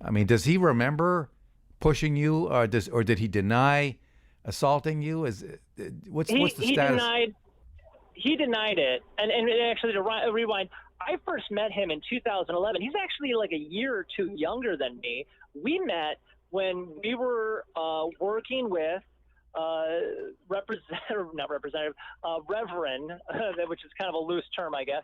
I mean, does he remember pushing you, or did he deny assaulting you? What's the status? He denied it. And actually, to rewind, I first met him in 2011. He's actually like a year or two younger than me. We met when we were working with Reverend, which is kind of a loose term, I guess,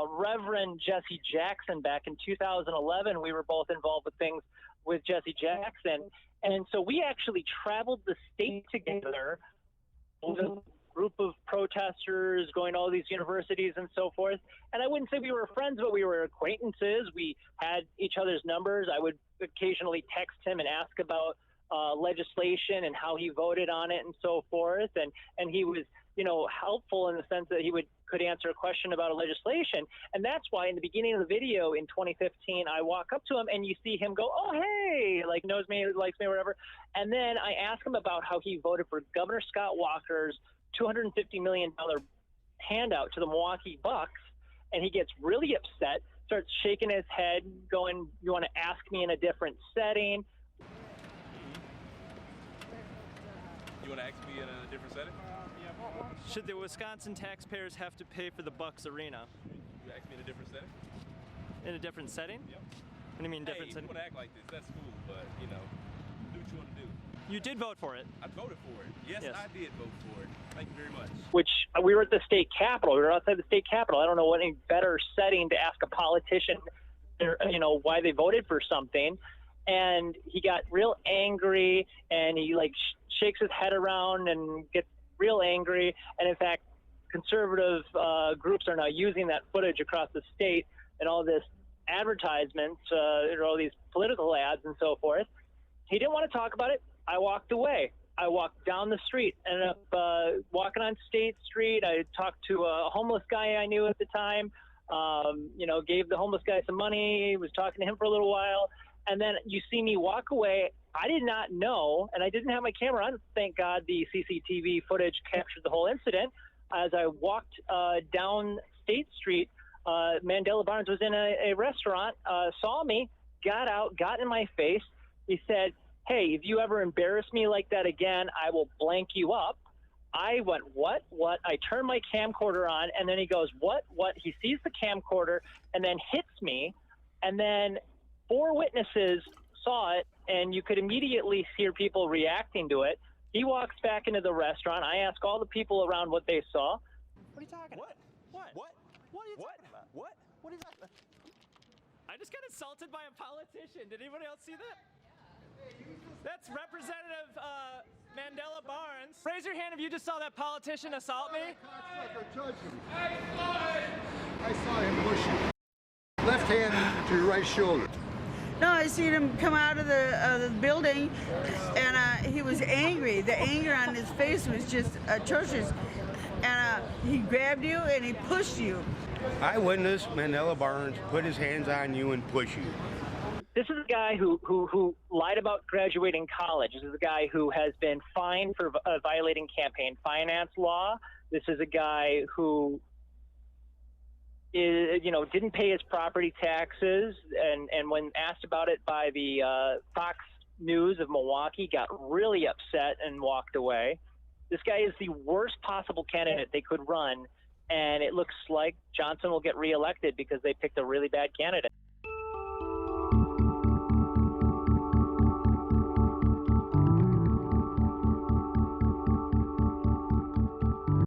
Reverend Jesse Jackson. Back in 2011, we were both involved with things with Jesse Jackson. And so we actually traveled the state together with a group of protesters going to all these universities and so forth. And I wouldn't say we were friends, but we were acquaintances. We had each other's numbers. I would occasionally text him and ask about legislation and how he voted on it and so forth. And he was, helpful in the sense that he could answer a question about a legislation. And that's why in the beginning of the video in 2015, I walk up to him and you see him go, oh, hey, like knows me, likes me, whatever. And then I ask him about how he voted for Governor Scott Walker's $250 million handout to the Milwaukee Bucks. And he gets really upset, starts shaking his head, going, you want to ask me in a different setting? You want to ask me in a different setting? Should the Wisconsin taxpayers have to pay for the Bucks arena? You ask me in a different setting? In a different setting? Yep. What do you mean different setting? You want to act like this, that's cool, but, do what you want to do. You did vote for it. I voted for it. Yes, I did vote for it. Thank you very much. Which we were at the state capitol. We were outside the state capitol. I don't know what any better setting to ask a politician, why they voted for something. And he got real angry, and he shakes his head around and gets real angry. And in fact, conservative groups are now using that footage across the state and all this advertisements, all these political ads and so forth. He didn't want to talk about it. I walked away. I walked down the street, ended up walking on State Street. I talked to a homeless guy I knew at the time, gave the homeless guy some money, was talking to him for a little while. And then you see me walk away. I did not know, and I didn't have my camera on. Thank God the CCTV footage captured the whole incident. As I walked down State Street, Mandela Barnes was in a restaurant, saw me, got out, got in my face. He said, hey, if you ever embarrass me like that again, I will blank you up. I went, what? I turned my camcorder on, and then he goes, what? He sees the camcorder and then hits me, and then 4 witnesses saw it, and you could immediately hear people reacting to it. He walks back into the restaurant. I ask all the people around what they saw. What are you talking about? What are you talking about? What are you talking about? I just got assaulted by a politician. Did anybody else see that? That's Representative Mandela Barnes. Raise your hand if you just saw that politician assault me. I saw him push you. Left hand to your right shoulder. No, I seen him come out of the building, and he was angry. The anger on his face was just atrocious. And he grabbed you and he pushed you. I witnessed Mandela Barnes put his hands on you and push you. This is a guy who lied about graduating college. This is a guy who has been fined for violating campaign finance law. This is a guy who didn't pay his property taxes, and when asked about it by the Fox News of Milwaukee, got really upset and walked away. This guy is the worst possible candidate they could run, and it looks like Johnson will get reelected because they picked a really bad candidate.